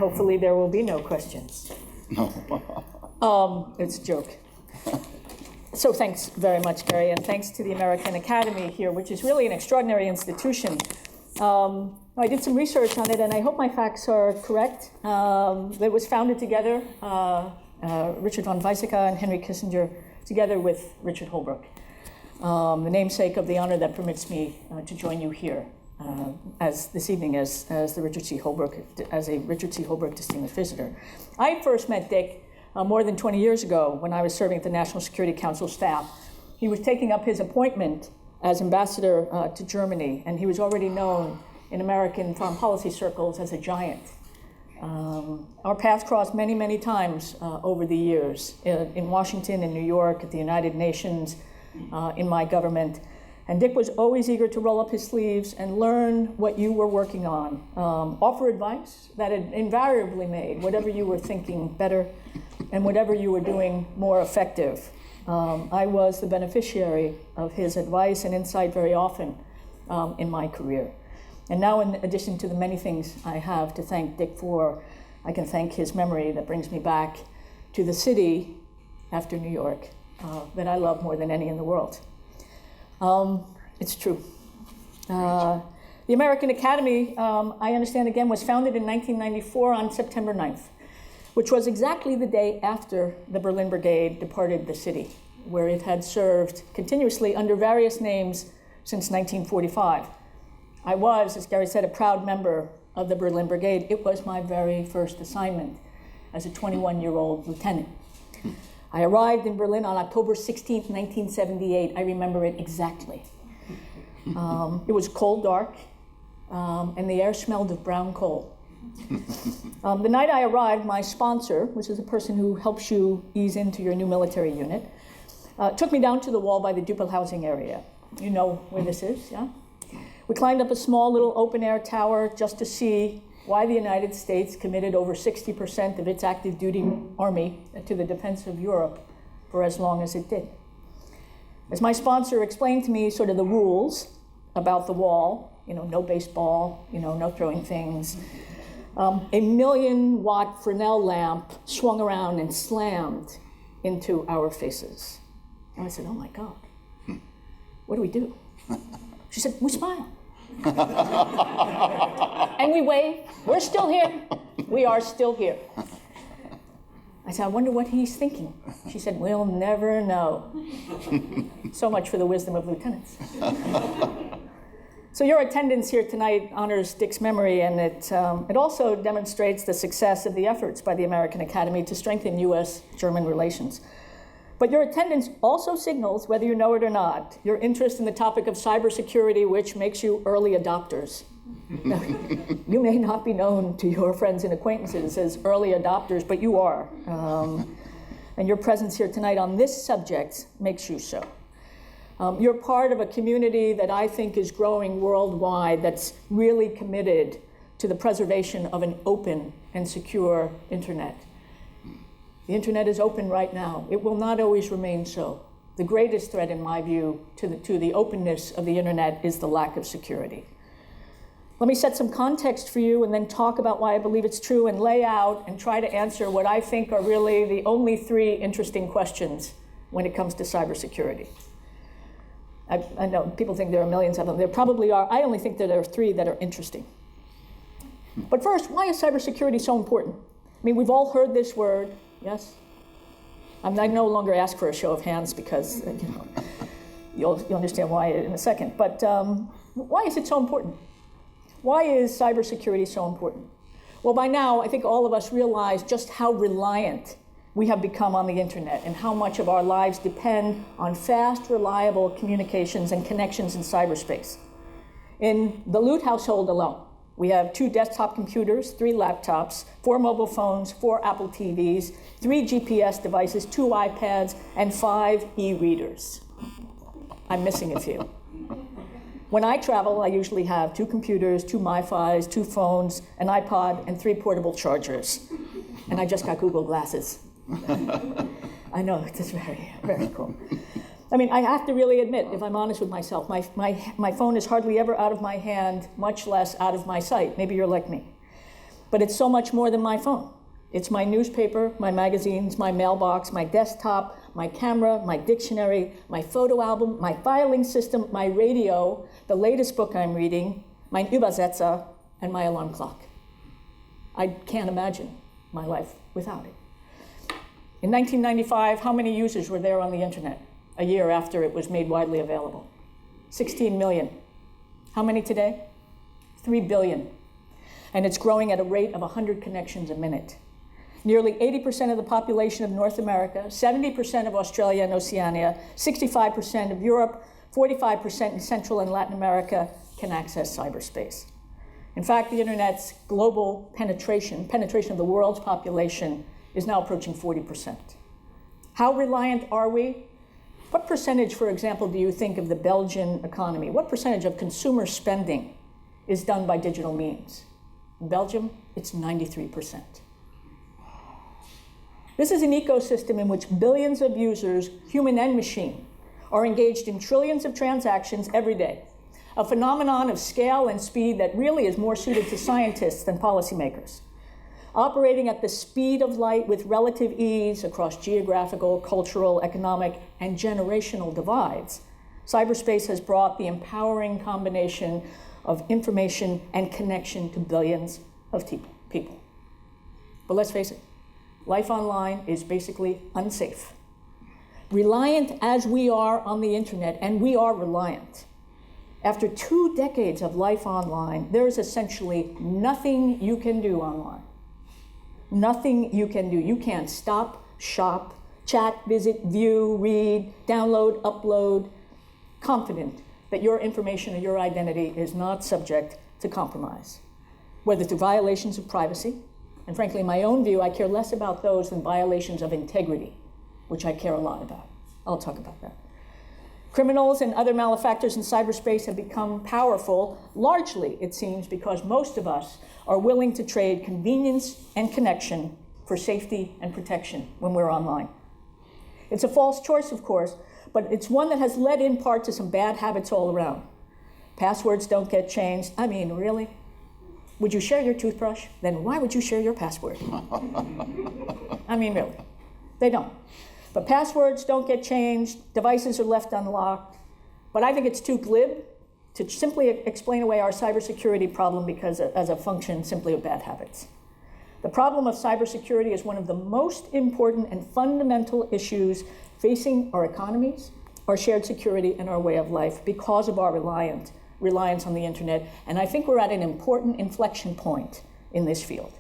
hopefully there will be no questions. No. It's a joke. So thanks very much, Gary, and thanks to the American Academy here, which is really an extraordinary institution. I did some research on it, and I hope my facts are correct. It was founded together, Richard von Weizsäcker and Henry Kissinger, together with Richard Holbrooke, the namesake of the honor that permits me to join you here as this evening as a Richard C. Holbrooke distinguished visitor. I first met Dick more than 20 years ago when I was serving at the National Security Council staff. He was taking up his appointment as ambassador to Germany, and he was already known in American foreign policy circles as a giant. Our paths crossed many, many times over the years, in Washington, in New York, at the United Nations, in my government. And Dick was always eager to roll up his sleeves and learn what you were working on, offer advice that had invariably made whatever you were thinking better and whatever you were doing more effective. I was the beneficiary of his advice and insight very often in my career. And now, in addition to the many things I have to thank Dick for, I can thank his memory that brings me back to the city after New York that I love more than any in the world. It's true. The American Academy, I understand again, was founded in 1994 on September 9th, which was exactly the day after the Berlin Brigade departed the city, where it had served continuously under various names since 1945. I was, as Gary said, a proud member of the Berlin Brigade. It was my very first assignment as a 21-year-old lieutenant. I arrived in Berlin on October 16th, 1978. I remember it exactly. It was cold, dark, and the air smelled of brown coal. The night I arrived, my sponsor, which is a person who helps you ease into your new military unit, took me down to the wall by the Duppel housing area. You know where this is, yeah? We climbed up a small little open-air tower just to see why the United States committed over 60% of its active duty army to the defense of Europe for as long as it did. As my sponsor explained to me sort of the rules about the wall, no baseball, no throwing things, a 1,000,000-watt Fresnel lamp swung around and slammed into our faces. And I said, oh my God, what do we do? She said, we smile. And we wave. We're still here. We are still here. I said, I wonder what he's thinking. She said, we'll never know. So much for the wisdom of lieutenants. So your attendance here tonight honors Dick's memory, and it also demonstrates the success of the efforts by the American Academy to strengthen U.S.-German relations. But your attendance also signals, whether you know it or not, your interest in the topic of cybersecurity, which makes you early adopters. You may not be known to your friends and acquaintances as early adopters, but you are. And your presence here tonight on this subject makes you so. You're part of a community that I think is growing worldwide that's really committed to the preservation of an open and secure internet. The internet is open right now. It will not always remain so. The greatest threat, in my view, to the openness of the internet is the lack of security. Let me set some context for you and then talk about why I believe it's true and lay out and try to answer what I think are really the only three interesting questions when it comes to cybersecurity. I know people think there are millions of them. There probably are. I only think that there are three that are interesting. But first, why is cybersecurity so important? I mean, we've all heard this word. Yes? I no longer ask for a show of hands because you'll understand why in a second. But why is it so important? Why is cybersecurity so important? Well, by now, I think all of us realize just how reliant we have become on the internet and how much of our lives depend on fast, reliable communications and connections in cyberspace. In the Lute household alone, we have 2 desktop computers, 3 laptops, 4 mobile phones, 4 Apple TVs, 3 GPS devices, 2 iPads, and 5 e-readers. I'm missing a few. When I travel, I usually have 2 computers, 2 MiFis, 2 phones, an iPod, and 3 portable chargers. And I just got Google Glasses. I know, it's very, very cool. I mean, I have to really admit, if I'm honest with myself, my phone is hardly ever out of my hand, much less out of my sight. Maybe you're like me. But it's so much more than my phone. It's my newspaper, my magazines, my mailbox, my desktop, my camera, my dictionary, my photo album, my filing system, my radio, the latest book I'm reading, my Übersetzer, and my alarm clock. I can't imagine my life without it. In 1995, how many users were there on the internet a year after it was made widely available? 16 million. How many today? 3 billion. And it's growing at a rate of 100 connections a minute. Nearly 80% of the population of North America, 70% of Australia and Oceania, 65% of Europe, 45% in Central and Latin America can access cyberspace. In fact, the internet's global penetration of the world's population is now approaching 40%. How reliant are we? What percentage, for example, do you think of the Belgian economy? What percentage of consumer spending is done by digital means? In Belgium, it's 93%. This is an ecosystem in which billions of users, human and machine, are engaged in trillions of transactions every day, a phenomenon of scale and speed that really is more suited to scientists than policymakers. Operating at the speed of light with relative ease across geographical, cultural, economic, and generational divides, cyberspace has brought the empowering combination of information and connection to billions of people. But let's face it, life online is basically unsafe. Reliant as we are on the internet, and we are reliant, after 2 decades of life online, there is essentially nothing you can do online. Nothing you can do. You can't stop, shop, chat, visit, view, read, download, upload, confident that your information or your identity is not subject to compromise, whether through violations of privacy, and frankly, in my own view, I care less about those than violations of integrity, which I care a lot about. I'll talk about that. Criminals and other malefactors in cyberspace have become powerful, largely, it seems, because most of us are willing to trade convenience and connection for safety and protection when we're online. It's a false choice, of course, but it's one that has led in part to some bad habits all around. Passwords don't get changed. I mean, really? Would you share your toothbrush? Then why would you share your password? I mean, really, they don't. But passwords don't get changed, devices are left unlocked. But I think it's too glib to simply explain away our cybersecurity problem because as a function simply of bad habits. The problem of cybersecurity is one of the most important and fundamental issues facing our economies, our shared security, and our way of life because of our reliance on the internet. And I think we're at an important inflection point in this field.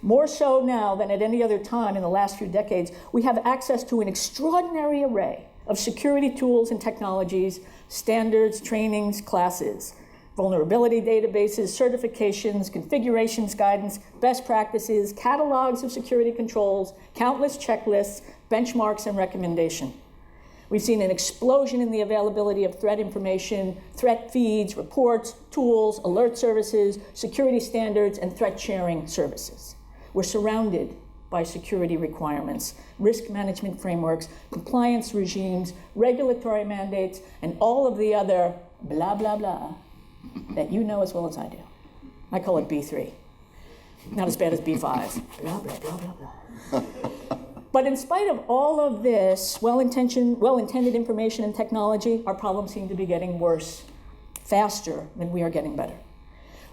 More so now than at any other time in the last few decades, we have access to an extraordinary array of security tools and technologies, standards, trainings, classes, vulnerability databases, certifications, configurations, guidance, best practices, catalogs of security controls, countless checklists, benchmarks, and recommendation. We've seen an explosion in the availability of threat information, threat feeds, reports, tools, alert services, security standards, and threat sharing services. We're surrounded by security requirements, risk management frameworks, compliance regimes, regulatory mandates, and all of the other blah, blah, blah that you know as well as I do. I call it B3. Not as bad as B5. Blah, blah, blah, blah, blah. But in spite of all of this well-intended information and technology, our problems seem to be getting worse faster than we are getting better.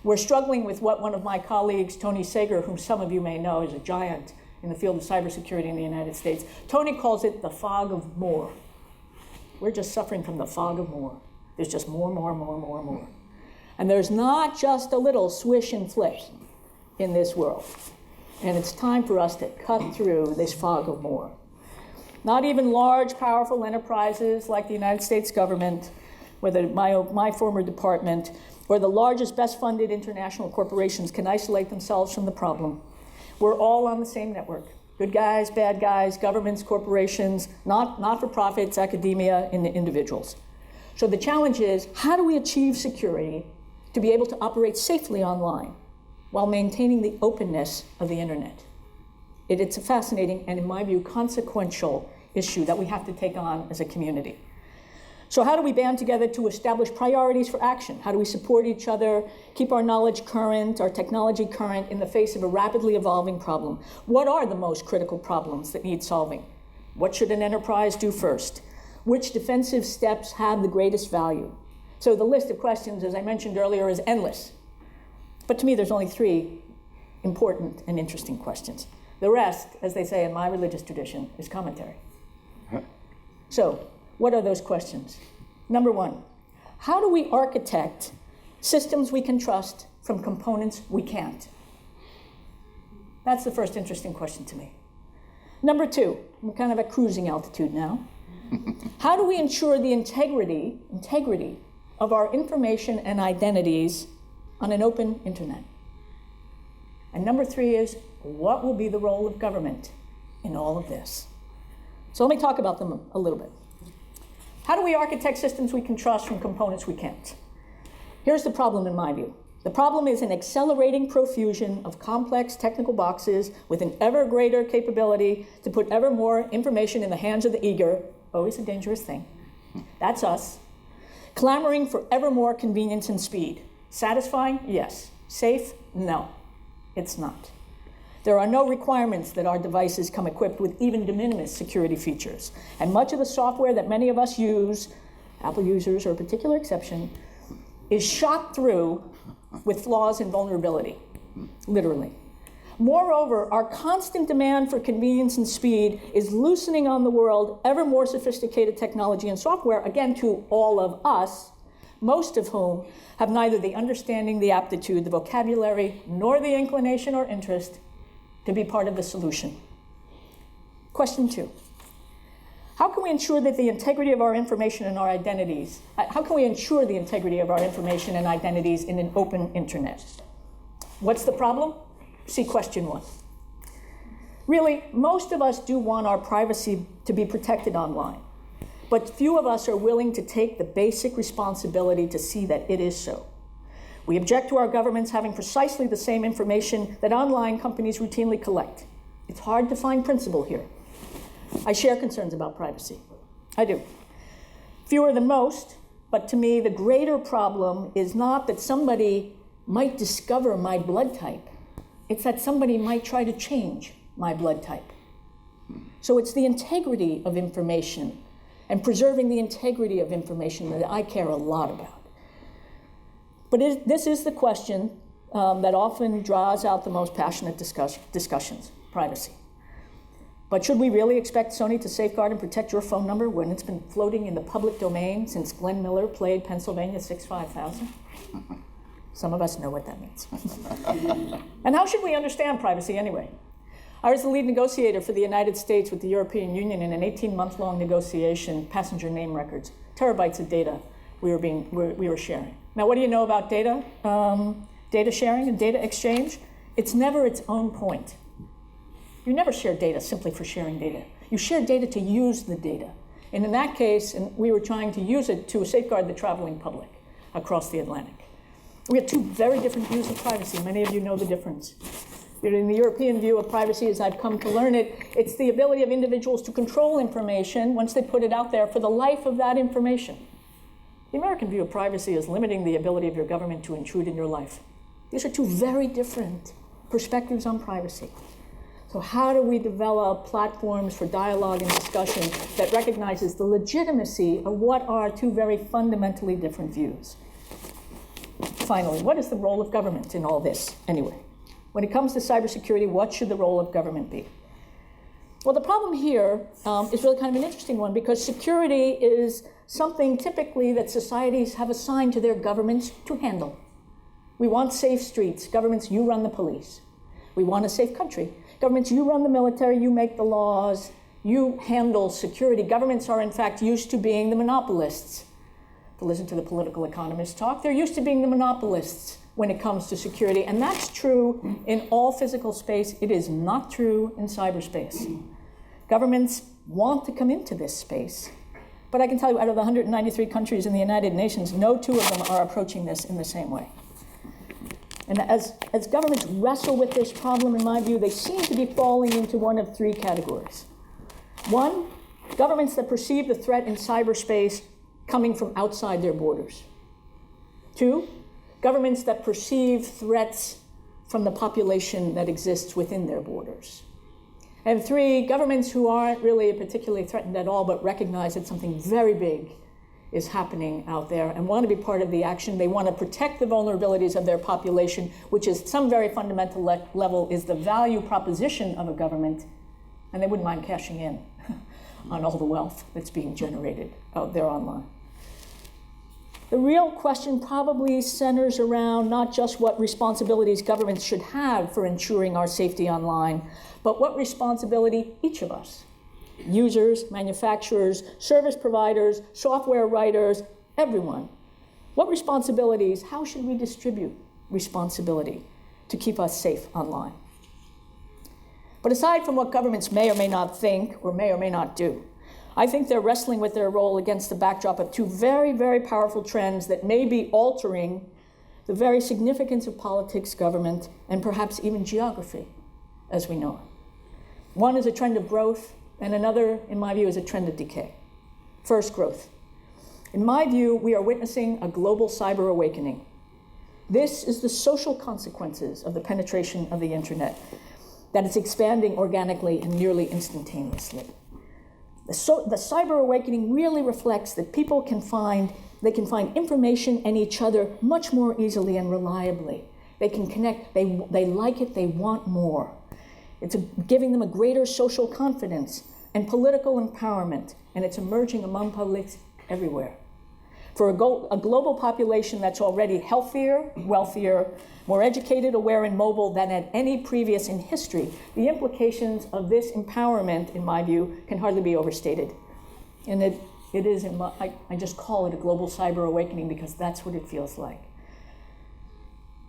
We're struggling with what one of my colleagues, Tony Sager, whom some of you may know is a giant in the field of cybersecurity in the United States, Tony calls it the fog of more. We're just suffering from the fog of more. There's just more. And there's not just a little swish and flick in this world. And it's time for us to cut through this fog of more. Not even large, powerful enterprises like the United States government, whether my former department, or the largest, best-funded international corporations can isolate themselves from the problem. We're all on the same network. Good guys, bad guys, governments, corporations, not-for-profits, academia, and individuals. So the challenge is, how do we achieve security to be able to operate safely online while maintaining the openness of the internet? It's a fascinating and, in my view, consequential issue that we have to take on as a community. So how do we band together to establish priorities for action? How do we support each other, keep our knowledge current, our technology current in the face of a rapidly evolving problem? What are the most critical problems that need solving? What should an enterprise do first? Which defensive steps have the greatest value? So the list of questions, as I mentioned earlier, is endless. But to me, there's only 3 important and interesting questions. The rest, as they say in my religious tradition, is commentary. So, what are those questions? Number 1, how do we architect systems we can trust from components we can't? That's the first interesting question to me. Number 2, I'm kind of at cruising altitude now. How do we ensure the integrity of our information and identities on an open internet? And number 3 is, what will be the role of government in all of this? So let me talk about them a little bit. How do we architect systems we can trust from components we can't? Here's the problem in my view. The problem is an accelerating profusion of complex technical boxes with an ever greater capability to put ever more information in the hands of the eager, always a dangerous thing. That's us. Clamoring for ever more convenience and speed. Satisfying? Yes. Safe? No. It's not. There are no requirements that our devices come equipped with even de minimis security features. And much of the software that many of us use, Apple users are a particular exception, is shot through with flaws and vulnerability, literally. Moreover, our constant demand for convenience and speed is loosening on the world ever more sophisticated technology and software, again, to all of us, most of whom have neither the understanding, the aptitude, the vocabulary, nor the inclination or interest to be part of the solution. Question 2. How can we ensure that the integrity of our information and our identities, how can we ensure the integrity of our information and identities in an open internet? What's the problem? See question 1. Really, most of us do want our privacy to be protected online, but few of us are willing to take the basic responsibility to see that it is so. We object to our governments having precisely the same information that online companies routinely collect. It's hard to find principle here. I share concerns about privacy. I do. Fewer than most, but to me, the greater problem is not that somebody might discover my blood type. It's that somebody might try to change my blood type. So it's the integrity of information and preserving the integrity of information that I care a lot about. But this is the question that often draws out the most passionate discussions, privacy. But should we really expect Sony to safeguard and protect your phone number when it's been floating in the public domain since Glenn Miller played Pennsylvania 65000? Some of us know what that means. And how should we understand privacy anyway? I was the lead negotiator for the United States with the European Union in an 18-month-long negotiation, passenger name records, terabytes of data we were sharing. Now, what do you know about data? Data sharing and data exchange? It's never its own point. You never share data simply for sharing data. You share data to use the data. And in that case, we were trying to use it to safeguard the traveling public across the Atlantic. We have 2 very different views of privacy. Many of you know the difference. In the European view of privacy, as I've come to learn it, it's the ability of individuals to control information once they put it out there for the life of that information. The American view of privacy is limiting the ability of your government to intrude in your life. These are 2 very different perspectives on privacy. So how do we develop platforms for dialogue and discussion that recognizes the legitimacy of what are 2 very fundamentally different views? Finally, what is the role of government in all this anyway? When it comes to cybersecurity, what should the role of government be? Well, the problem here is really kind of an interesting one because security is something typically that societies have assigned to their governments to handle. We want safe streets. Governments, you run the police. We want a safe country. Governments, you run the military, you make the laws, you handle security. Governments are, in fact, used to being the monopolists. To listen to the political economists talk, they're used to being the monopolists when it comes to security, and that's true in all physical space. It is not true in cyberspace. Governments want to come into this space, but I can tell you out of the 193 countries in the United Nations, no 2 of them are approaching this in the same way. And as governments wrestle with this problem, in my view, they seem to be falling into one of 3 categories. 1, governments that perceive the threat in cyberspace coming from outside their borders. 2, governments that perceive threats from the population that exists within their borders. And 3, governments who aren't really particularly threatened at all, but recognize that something very big is happening out there and want to be part of the action. They want to protect the vulnerabilities of their population, which is some very fundamental level is the value proposition of a government, and they wouldn't mind cashing in on all the wealth that's being generated out there online. The real question probably centers around not just what responsibilities governments should have for ensuring our safety online, but what responsibility each of us, users, manufacturers, service providers, software writers, everyone, what responsibilities, how should we distribute responsibility to keep us safe online? But aside from what governments may or may not think or may not do, I think they're wrestling with their role against the backdrop of 2 very, very powerful trends that may be altering the very significance of politics, government, and perhaps even geography as we know it. One is a trend of growth, and another, in my view, is a trend of decay. First, growth. In my view, we are witnessing a global cyber awakening. This is the social consequences of the penetration of the internet, that it's expanding organically and nearly instantaneously. The cyber awakening really reflects that people can find information and each other much more easily and reliably. They can connect, they like it, they want more. It's giving them a greater social confidence and political empowerment, and it's emerging among publics everywhere. For a global population that's already healthier, wealthier, more educated, aware, and mobile than at any previous in history, the implications of this empowerment, in my view, can hardly be overstated. And it is, I just call it a global cyber awakening because that's what it feels like.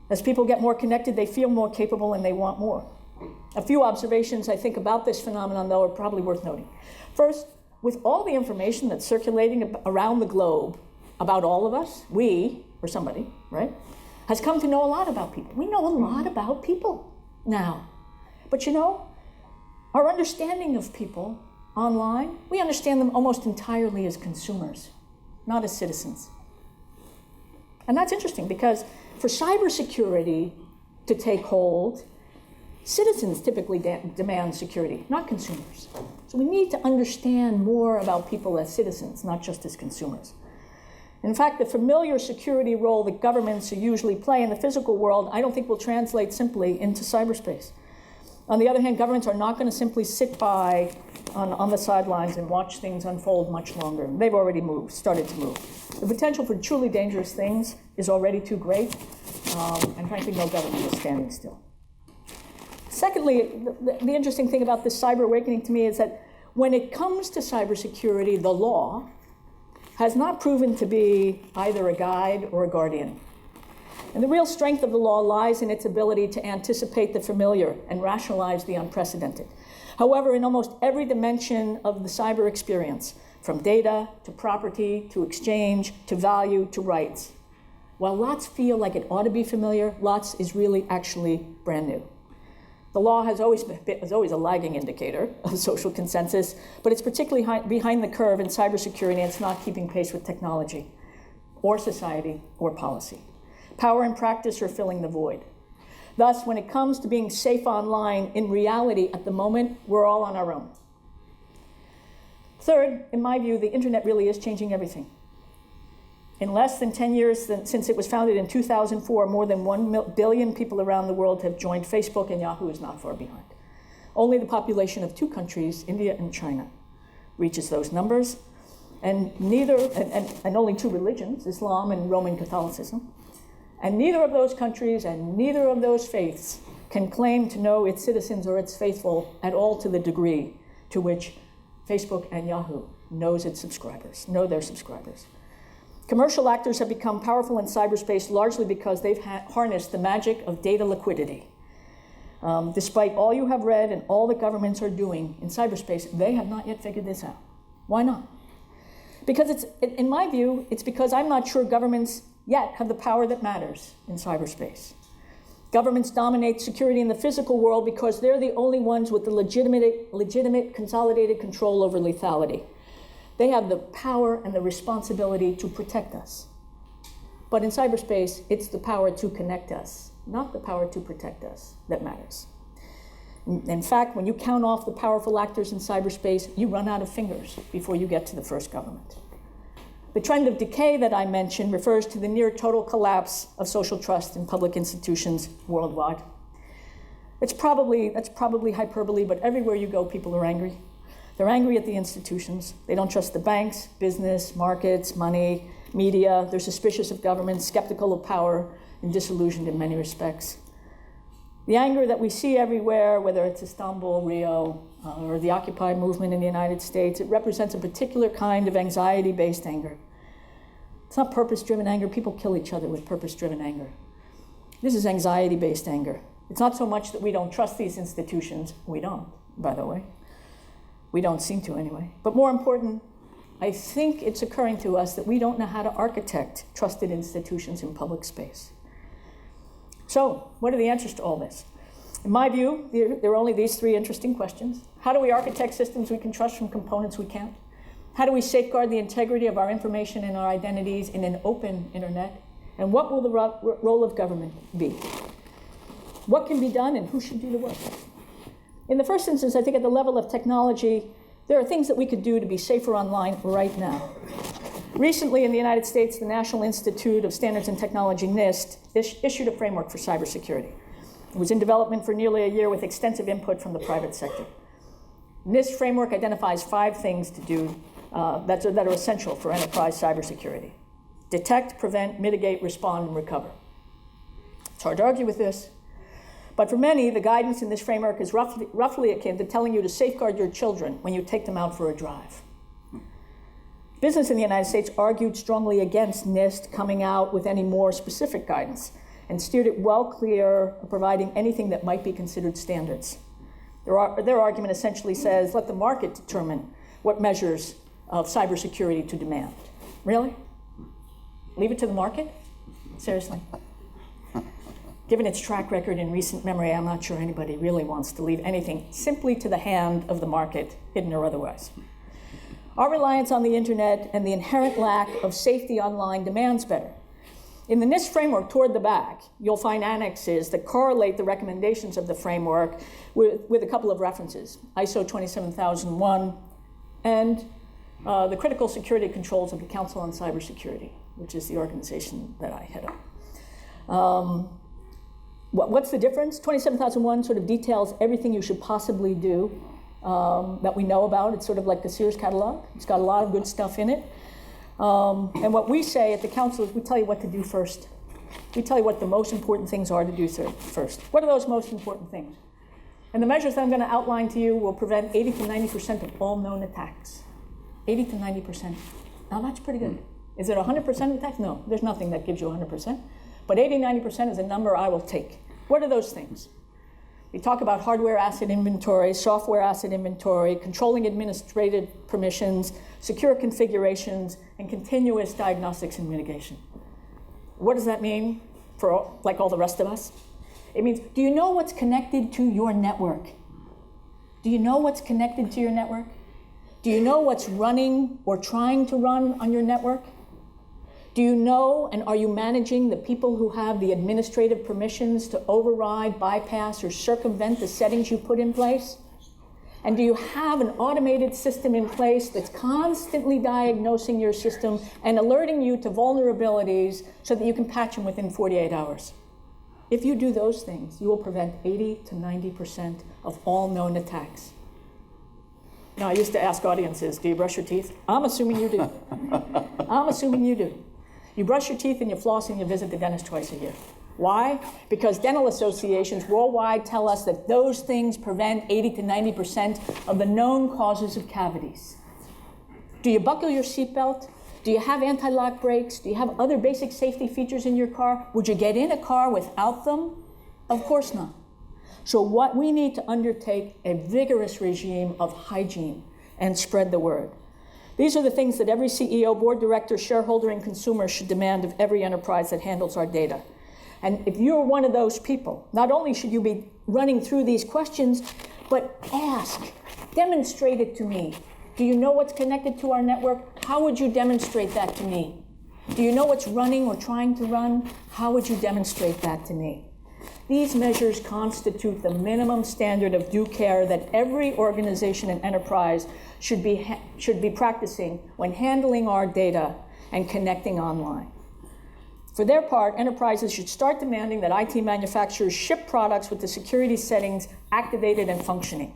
As people get more connected, they feel more capable and they want more. A few observations I think about this phenomenon, though, are probably worth noting. First, with all the information that's circulating around the globe about all of us, we, or somebody, right, has come to know a lot about people. We know a lot about people now. But you know, our understanding of people online, we understand them almost entirely as consumers, not as citizens. And that's interesting because for cybersecurity to take hold, citizens typically demand security, not consumers. So we need to understand more about people as citizens, not just as consumers. In fact, the familiar security role that governments usually play in the physical world, I don't think will translate simply into cyberspace. On the other hand, governments are not going to simply sit by on the sidelines and watch things unfold much longer. They've already started to move. The potential for truly dangerous things is already too great, and frankly, no government is standing still. Secondly, the interesting thing about this cyber awakening to me is that when it comes to cybersecurity, the law has not proven to be either a guide or a guardian. And the real strength of the law lies in its ability to anticipate the familiar and rationalize the unprecedented. However, in almost every dimension of the cyber experience, from data to property to exchange to value to rights, while lots feel like it ought to be familiar, lots is really actually brand new. The law is always a lagging indicator of social consensus, but it's particularly behind the curve in cybersecurity, and it's not keeping pace with technology or society or policy. Power and practice are filling the void. Thus, when it comes to being safe online, in reality, at the moment, we're all on our own. Third, in my view, the internet really is changing everything. In less than 10 years since it was founded in 2004, more than 1 billion people around the world have joined Facebook, and Yahoo is not far behind. Only the population of 2 countries, India and China, reaches those numbers, and only 2 religions, Islam and Roman Catholicism. And neither of those countries and neither of those faiths can claim to know its citizens or its faithful at all to the degree to which Facebook and Yahoo know their subscribers. Commercial actors have become powerful in cyberspace largely because they've harnessed the magic of data liquidity. Despite all you have read and all the governments are doing in cyberspace, they have not yet figured this out. Why not? Because in my view, it's because I'm not sure governments yet have the power that matters in cyberspace. Governments dominate security in the physical world because they're the only ones with the legitimate consolidated control over lethality. They have the power and the responsibility to protect us. But in cyberspace, it's the power to connect us, not the power to protect us, that matters. In fact, when you count off the powerful actors in cyberspace, you run out of fingers before you get to the first government. The trend of decay that I mentioned refers to the near total collapse of social trust in public institutions worldwide. That's probably hyperbole, but everywhere you go, people are angry. They're angry at the institutions. They don't trust the banks, business, markets, money, media. They're suspicious of government, skeptical of power, and disillusioned in many respects. The anger that we see everywhere, whether it's Istanbul, Rio, or the Occupy movement in the United States, it represents a particular kind of anxiety-based anger. It's not purpose-driven anger. People kill each other with purpose-driven anger. This is anxiety-based anger. It's not so much that we don't trust these institutions. We don't, by the way. We don't seem to anyway. But more important, I think it's occurring to us that we don't know how to architect trusted institutions in public space. So, what are the answers to all this? In my view, there are only these three interesting questions. How do we architect systems we can trust from components we can't? How do we safeguard the integrity of our information and our identities in an open internet? And what will the role of government be? What can be done and who should do the work? In the first instance, I think at the level of technology, there are things that we could do to be safer online right now. Recently in the United States, the National Institute of Standards and Technology, NIST, issued a framework for cybersecurity. It was in development for nearly a year with extensive input from the private sector. NIST framework identifies 5 things to do that are essential for enterprise cybersecurity: detect, prevent, mitigate, respond, and recover. It's hard to argue with this, but for many, the guidance in this framework is roughly akin to telling you to safeguard your children when you take them out for a drive. Business in the United States argued strongly against NIST coming out with any more specific guidance and steered it well clear of providing anything that might be considered standards. Their argument essentially says, let the market determine what measures of cybersecurity to demand. Really? Leave it to the market? Seriously? Given its track record in recent memory, I'm not sure anybody really wants to leave anything simply to the hand of the market, hidden or otherwise. Our reliance on the internet and the inherent lack of safety online demands better. In the NIST framework, toward the back, you'll find annexes that correlate the recommendations of the framework with a couple of references, ISO 27001 and the critical security controls of the Council on Cybersecurity, which is the organization that I head up. What's the difference? 27001 sort of details everything you should possibly do that we know about. It's sort of like the Sears catalog. It's got a lot of good stuff in it. And what we say at the council is we tell you what to do first. We tell you what the most important things are to do first. What are those most important things? And the measures that I'm going to outline to you will prevent 80 to 90% of all known attacks. 80 to 90%. Now that's pretty good. Is it 100% attacks? No, there's nothing that gives you 100%. But 80, 90% is a number I will take. What are those things? We talk about hardware asset inventory, software asset inventory, controlling administrative permissions, secure configurations, and continuous diagnostics and mitigation. What does that mean for all the rest of us? It means, do you know what's connected to your network? Do you know what's connected to your network? Do you know what's running or trying to run on your network? Do you know and are you managing the people who have the administrative permissions to override, bypass, or circumvent the settings you put in place? And do you have an automated system in place that's constantly diagnosing your system and alerting you to vulnerabilities so that you can patch them within 48 hours? If you do those things, you will prevent 80 to 90% of all known attacks. Now, I used to ask audiences, do you brush your teeth? I'm assuming you do. I'm assuming you do. You brush your teeth and you floss and you visit the dentist twice a year. Why? Because dental associations worldwide tell us that those things prevent 80 to 90% of the known causes of cavities. Do you buckle your seatbelt? Do you have anti-lock brakes? Do you have other basic safety features in your car? Would you get in a car without them? Of course not. So what we need to undertake a vigorous regime of hygiene and spread the word. These are the things that every CEO, board director, shareholder, and consumer should demand of every enterprise that handles our data. And if you're one of those people, not only should you be running through these questions, but ask, demonstrate it to me. Do you know what's connected to our network? How would you demonstrate that to me? Do you know what's running or trying to run? How would you demonstrate that to me? These measures constitute the minimum standard of due care that every organization and enterprise should be practicing when handling our data and connecting online. For their part, enterprises should start demanding that IT manufacturers ship products with the security settings activated and functioning.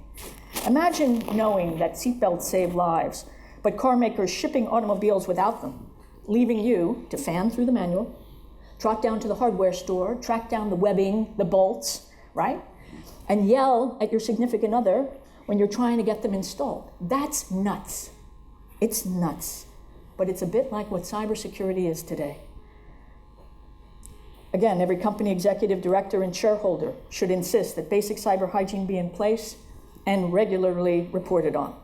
Imagine knowing that seatbelts save lives, but car makers shipping automobiles without them, leaving you to fan through the manual, trot down to the hardware store, track down the webbing, the bolts, right? And yell at your significant other when you're trying to get them installed. That's nuts. It's nuts. But it's a bit like what cybersecurity is today. Again, every company executive, director, and shareholder should insist that basic cyber hygiene be in place and regularly reported on.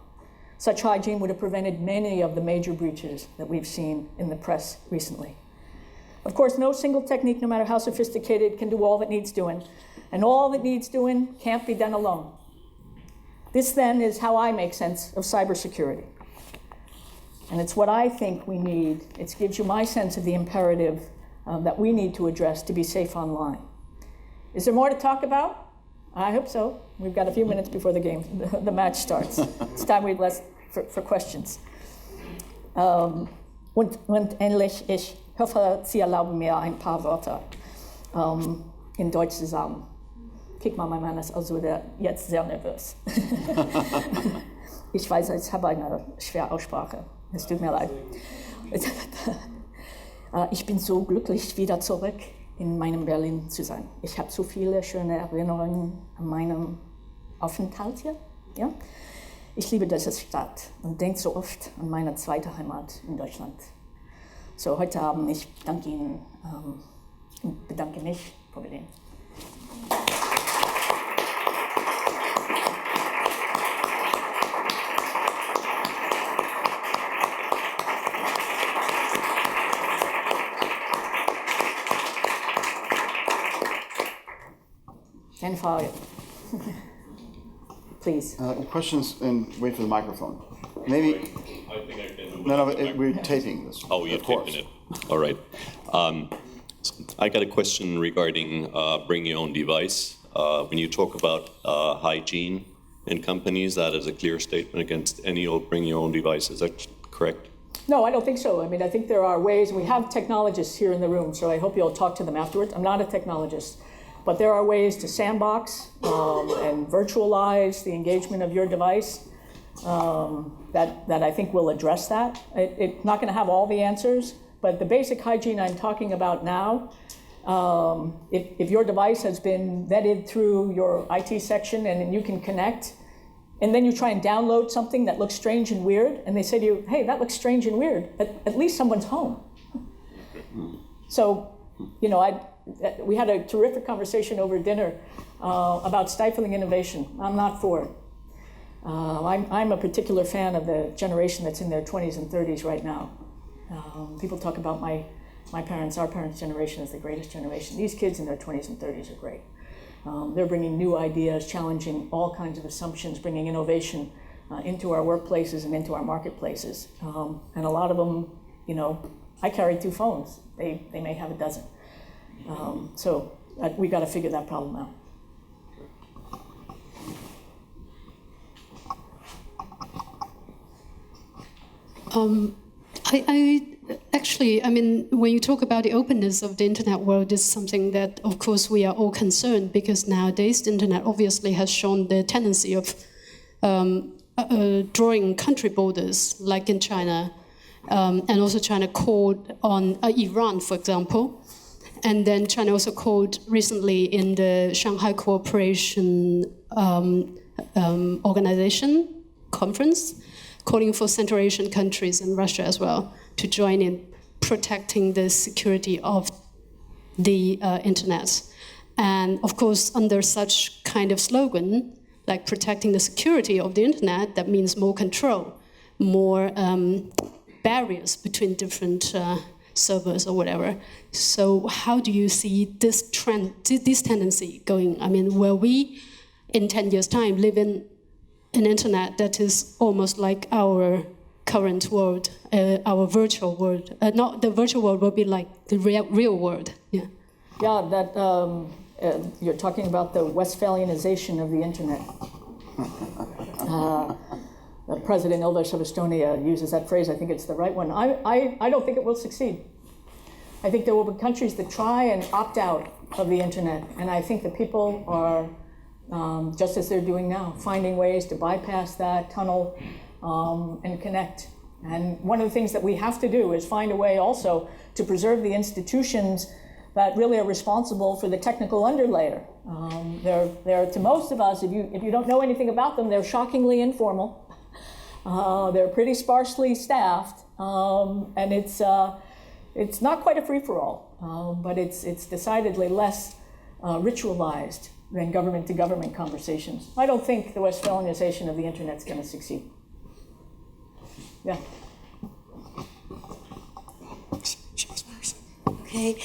Such hygiene would have prevented many of the major breaches that we've seen in the press recently. Of course, no single technique, no matter how sophisticated, can do all that needs doing. And all that needs doing can't be done alone. This, then, is how I make sense of cybersecurity. And it's what I think we need. It gives you my sense of the imperative that we need to address to be safe online. Is there more to talk about? I hope so. We've got a few minutes before the match starts. It's time we'd less for questions. Und ähnlich, ich hoffe, Sie erlauben mir ein paar Wörter in Deutsch zu sagen. Guck mal, mein Mann ist also jetzt sehr nervös. Ich weiß, ich habe eine schwere Aussprache. Es tut mir leid. Ich bin so glücklich, wieder zurück in meinem Berlin zu sein. Ich habe so viele schöne Erinnerungen an meinen Aufenthalt hier. Ja? Ich liebe diese Stadt und denke so oft an meine zweite Heimat in Deutschland. So, heute Abend, ich danke Ihnen und bedanke mich. Problem. Eine Frage. Please. Questions, and wait for the microphone. Maybe. I think I can. No, we're taping this. Oh, you're taping it. All right. I got a question regarding bring your own device. When you talk about hygiene in companies, that is a clear statement against any old bring your own device. Is that correct? No, I don't think so. I mean, I think there are ways. We have technologists here in the room, so I hope you'll talk to them afterwards. I'm not a technologist. But there are ways to sandbox and virtualize the engagement of your device that I think will address that. It's not going to have all the answers, but the basic hygiene I'm talking about now, if your device has been vetted through your IT section and you can connect, and then you try and download something that looks strange and weird, and they say to you, hey, that looks strange and weird, at least someone's home. So, you know, we had a terrific conversation over dinner about stifling innovation. I'm not for it. I'm a particular fan of the generation that's in their 20s and 30s right now. People talk about my parents, our parents' generation as the greatest generation. These kids in their 20s and 30s are great. They're bringing new ideas, challenging all kinds of assumptions, bringing innovation into our workplaces and into our marketplaces. And a lot of them, you know, I carry 2 phones. They may have a dozen. So we got to figure that problem out. I mean, when you talk about the openness of the internet world, is something that, of course, we are all concerned, because nowadays the internet obviously has shown the tendency of drawing country borders, like in China, and also China called on Iran, for example. And then China also called recently in the Shanghai Cooperation Organization conference, calling for Central Asian countries and Russia as well to join in protecting the security of the internet. And of course, under such kind of slogan, like protecting the security of the internet, that means more control, more barriers between different servers or whatever. So how do you see this trend, this tendency going? I mean, will we, in 10 years' time, live in an internet that is almost like our current world, our virtual world. Not the virtual world will be like the real world. Yeah. Yeah, that you're talking about the Westphalianization of the internet. The President Ilves of Estonia uses that phrase. I think it's the right one. I don't think it will succeed. I think there will be countries that try and opt out of the internet, and I think that people are, just as they're doing now, finding ways to bypass that tunnel and connect. And one of the things that we have to do is find a way also to preserve the institutions that really are responsible for the technical underlayer. They're to most of us, if you don't know anything about them, they're shockingly informal. They're pretty sparsely staffed, and it's not quite a free-for-all, but it's decidedly less ritualized than government-to-government conversations. I don't think the Westphalianization of the internet's going to succeed. Yeah. Okay.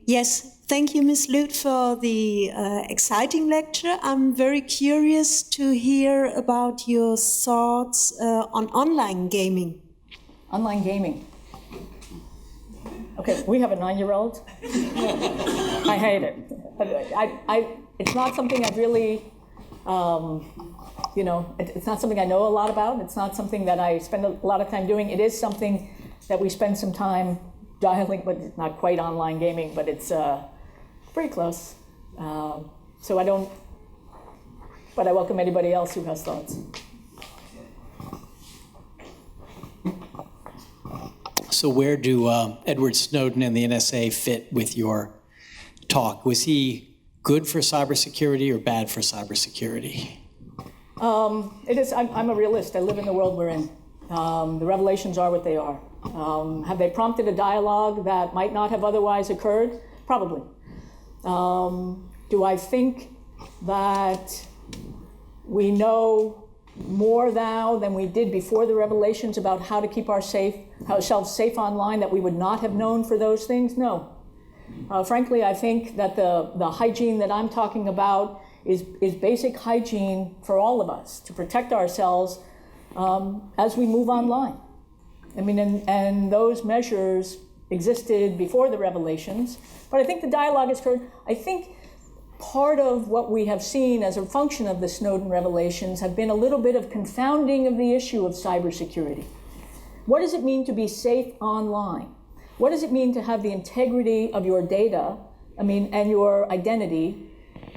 Yes, thank you, Ms. Lute, for the exciting lecture. I'm very curious to hear about your thoughts on online gaming. Online gaming. Okay, we have a 9-year-old. I hate it. It's not something I've really, it's not something I know a lot about. It's not something that I spend a lot of time doing. It is something that we spend some time dialing, but it's not quite online gaming, but it's pretty close. So I don't, but I welcome anybody else who has thoughts. So where do Edward Snowden and the NSA fit with your talk? Was he good for cybersecurity or bad for cybersecurity? It is. I'm a realist. I live in the world we're in. The revelations are what they are. Have they prompted a dialogue that might not have otherwise occurred? Probably. Do I think that we know more now than we did before the revelations about how to keep ourselves safe online that we would not have known for those things? No. Frankly, I think that the hygiene that I'm talking about is basic hygiene for all of us to protect ourselves as we move online. I mean, and those measures existed before the revelations, but I think the dialogue has occurred. I think part of what we have seen as a function of the Snowden revelations have been a little bit of confounding of the issue of cybersecurity. What does it mean to be safe online? What does it mean to have the integrity of your data, and your identity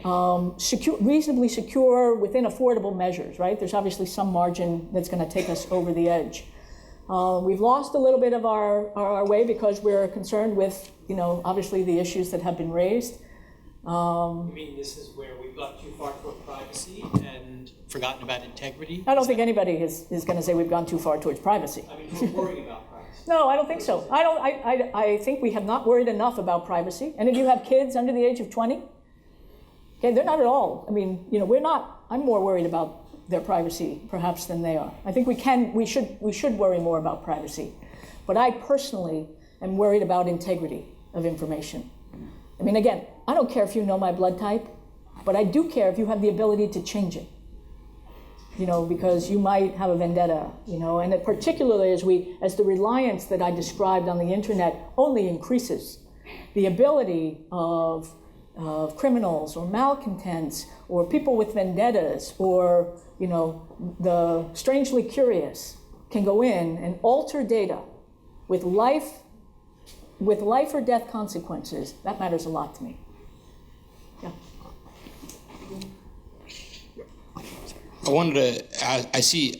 reasonably secure within affordable measures, right? There's obviously some margin that's going to take us over the edge. We've lost a little bit of our way because we're concerned with, obviously the issues that have been raised. You mean this is where we've got too far toward privacy and forgotten about integrity? I don't think anybody is going to say we've gone too far towards privacy. I mean, we're worried about privacy. No, I don't think so. I think we have not worried enough about privacy. And if you have kids under the age of 20, okay, they're not at all. We're not. I'm more worried about their privacy perhaps than they are. I think we should worry more about privacy. But I personally am worried about integrity of information. Again, I don't care if you know my blood type, but I do care if you have the ability to change it. Because you might have a vendetta, and it particularly as the reliance that I described on the internet only increases, the ability of criminals or malcontents or people with vendettas or, the strangely curious can go in and alter data with life or death consequences. That matters a lot to me. Yeah.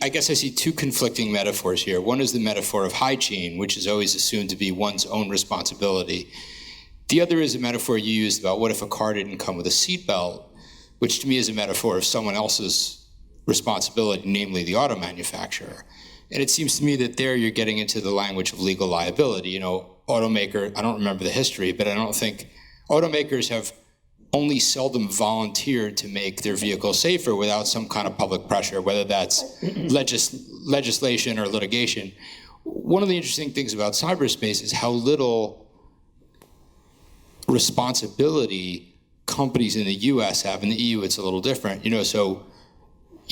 I guess I see two conflicting metaphors here. One is the metaphor of hygiene, which is always assumed to be one's own responsibility. The other is a metaphor you used about what if a car didn't come with a seatbelt, which to me is a metaphor of someone else's responsibility, namely the auto manufacturer. And it seems to me that there you're getting into the language of legal liability. Automaker, I don't remember the history, but I don't think automakers have only seldom volunteered to make their vehicles safer without some kind of public pressure, whether that's legislation or litigation. One of the interesting things about cyberspace is how little responsibility companies in the US have. In the EU, it's a little different. So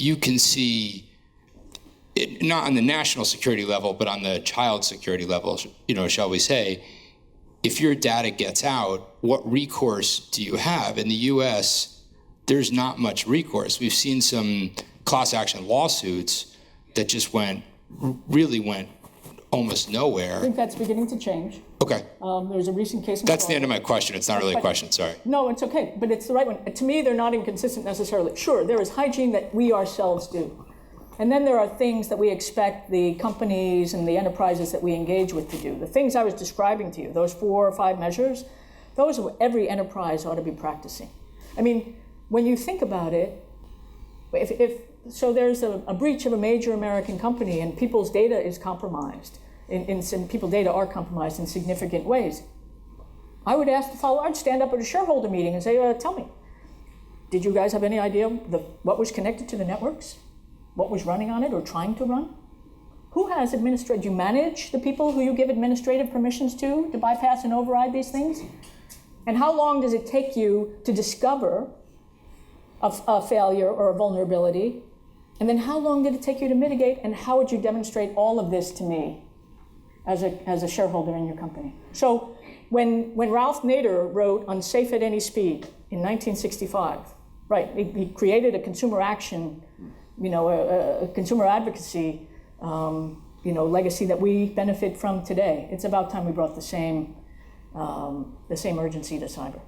you can see, not on the national security level, but on the child security level, shall we say, if your data gets out, what recourse do you have? In the US, there's not much recourse. We've seen some class action lawsuits that just really went almost I nowhere. think that's beginning to change. Okay, There's a recent case in that's the Florida. end of my question. It's not really a question, sorry. No, it's okay, but it's the right one. To me, they're not inconsistent necessarily. Sure, there is hygiene that we ourselves do. And then there are things that we expect the companies and the enterprises that we engage with to do. The things I was describing to you, those 4 or 5 measures, those are what every enterprise ought to be practicing. I mean, when you think about it, so there's a breach of a major American company and people's data is compromised. People's data are compromised in significant ways. I would ask the follow. I'd stand up at a shareholder meeting and say, tell me, did you guys have any idea what was connected to the networks? What was running on it or trying to run? Who has administrative? Do you manage the people who you give administrative permissions to bypass and override these things? And how long does it take you to discover a failure or a vulnerability? And then how long did it take you to mitigate? And how would you demonstrate all of this to me as a shareholder in your company? So when Ralph Nader wrote Unsafe at Any Speed in 1965, right, he created a consumer action, a consumer advocacy, legacy that we benefit from today. It's about time we brought the same urgency to cyber.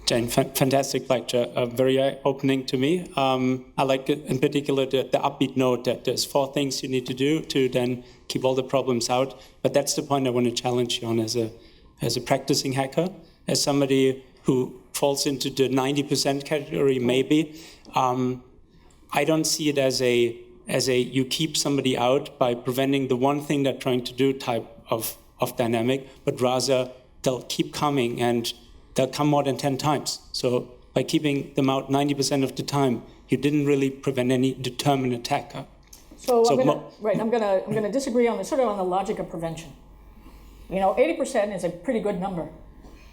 Jane, fantastic lecture, very eye-opening to me. I like in particular the upbeat note that there's 4 things you need to do to then keep all the problems out. But that's the point I want to challenge you on as a practicing hacker, as somebody who falls into the 90% category, maybe. I don't see it as a you keep somebody out by preventing the one thing they're trying to do type of dynamic, but rather they'll keep coming and they'll come more than 10 times. So by keeping them out 90% of the time, you didn't really prevent any determined attacker. I'm gonna disagree on the logic of prevention. 80% is a pretty good number.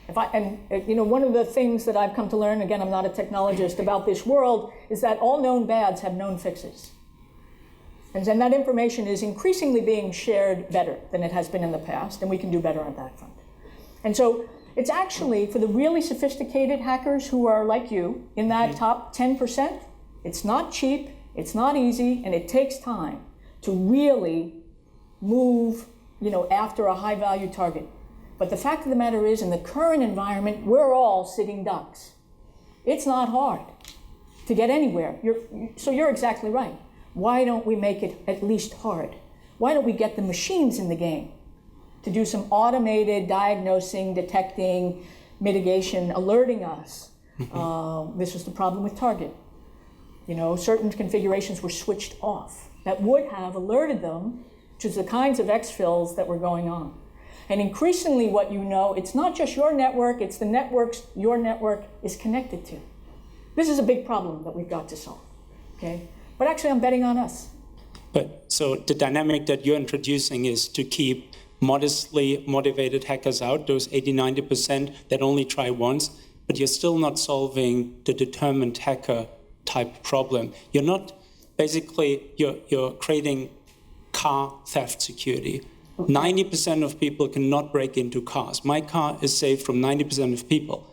One of the things that I've come to learn, again, I'm not a technologist, about this world is that all known bads have known fixes. And then that information is increasingly being shared better than it has been in the past, and we can do better on that front. And so it's actually, for the really sophisticated hackers who are like you, in that top 10%, it's not cheap, it's not easy, and it takes time to really move, after a high-value target. But the fact of the matter is, in the current environment, we're all sitting ducks. It's not hard to get anywhere. So you're exactly right. Why don't we make it at least hard? Why don't we get the machines in the game to do some automated diagnosing, detecting, mitigation, alerting us? This was the problem with Target. Certain configurations were switched off that would have alerted them to the kinds of exfils that were going on. And increasingly what it's not just your network, it's the networks your network is connected to. This is a big problem that we've got to solve, okay? But actually I'm betting on us. But so the dynamic that you're introducing is to keep modestly motivated hackers out, those 80-90% that only try once, but you're still not solving the determined hacker type problem. You're not, basically, you're creating car theft security. 90% of people cannot break into cars. My car is safe from 90% of people.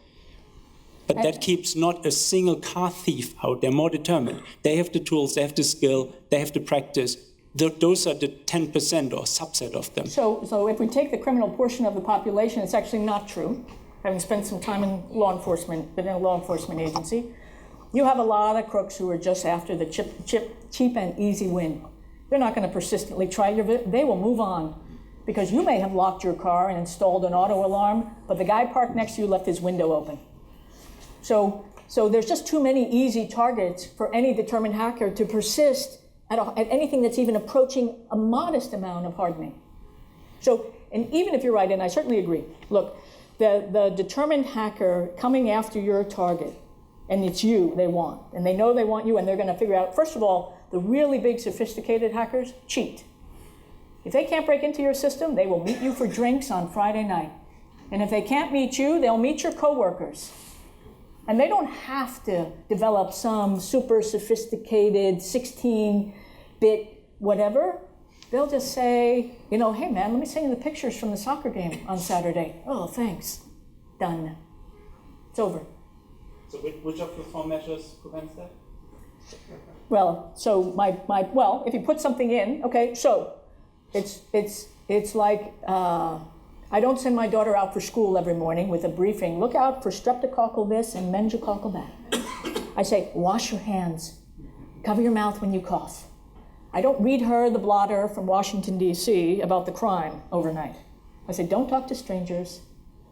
But that keeps not a single car thief out. They're more determined. They have the tools, they have the skill, they have the practice. Those are the 10% or subset of them. So if we take the criminal portion of the population, it's actually not true. Having spent some time in law enforcement, been in a law enforcement agency, you have a lot of crooks who are just after the cheap and easy win. They're not going to persistently try. They will move on. Because you may have locked your car and installed an auto alarm, but the guy parked next to you left his window open. So there's just too many easy targets for any determined hacker to persist at anything that's even approaching a modest amount of hardening. So, and even if you're right, and I certainly agree, look, the determined hacker coming after your target, and it's you they want, and they know they want you, and they're going to figure out, first of all, the really big sophisticated hackers cheat. If they can't break into your system, they will meet you for drinks on Friday night. And if they can't meet you, they'll meet your coworkers. And they don't have to develop some super sophisticated 16-bit whatever. They'll just say, you know, hey man, let me send you the pictures from the soccer game on Saturday. Oh, thanks. Done. It's over. So which of the 4 measures prevents that? Well, so well, if you put something in, okay, so it's like I don't send my daughter out for school every morning with a briefing. Look out for streptococcal this and meningococcal that. I say, wash your hands. Cover your mouth when you cough. I don't read her the blotter from Washington, D.C. about the crime overnight. I say, don't talk to strangers.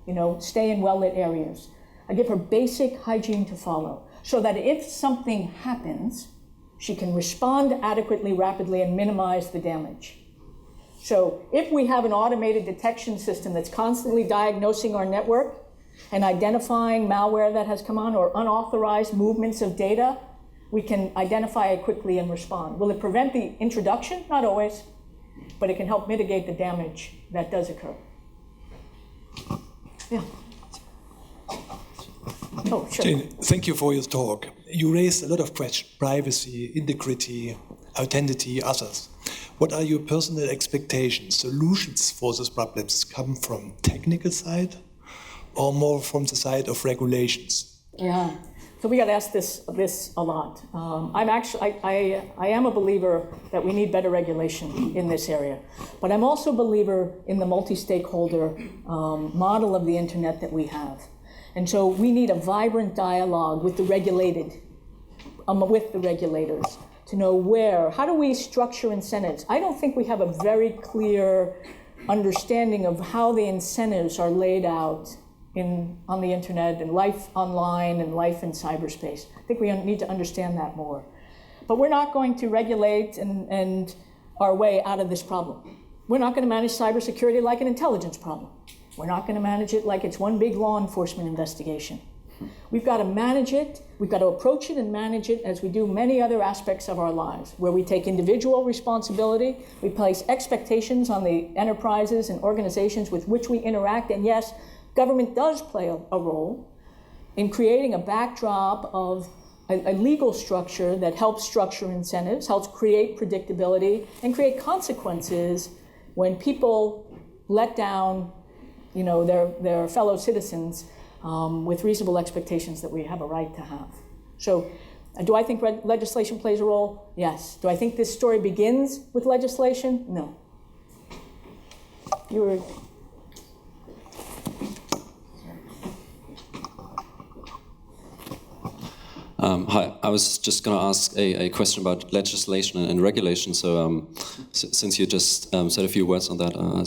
You know, stay in well-lit areas. I give her basic hygiene to follow so that if something happens, she can respond adequately, rapidly, and minimize the damage. So if we have an automated detection system that's constantly diagnosing our network and identifying malware that has come on or unauthorized movements of data, we can identify it quickly and respond. Will it prevent the introduction? Not always, but it can help mitigate the damage that does occur. Yeah. Oh, sure. Jane, thank you for your talk. You raised a lot of questions: privacy, integrity, identity, others. What are your personal expectations? Solutions for these problems come from technical side or more from the side of regulations? Yeah. So we got asked this a lot. I am a believer that we need better regulation in this area, but I'm also a believer in the multi-stakeholder model of the internet that we have. And so we need a vibrant dialogue with the regulated, with the regulators to know how do we structure incentives? I don't think we have a very clear understanding of how the incentives are laid out on the internet and life online and life in cyberspace. I think we need to understand that more. But we're not going to regulate and our way out of this problem. We're not going to manage cybersecurity like an intelligence problem. We're not going to manage it like it's one big law enforcement investigation. We've got to manage it, we've got to approach it and manage it as we do many other aspects of our lives, where we take individual responsibility, we place expectations on the enterprises and organizations with which we interact, and yes, government does play a role in creating a backdrop of a legal structure that helps structure incentives, helps create predictability, and create consequences when people let down their fellow citizens with reasonable expectations that we have a right to have. So do I think legislation plays a role? Yes. Do I think this story begins with legislation? No. You were... Hi, I was just going to ask a question about legislation and regulation. So since you just said a few words on that, I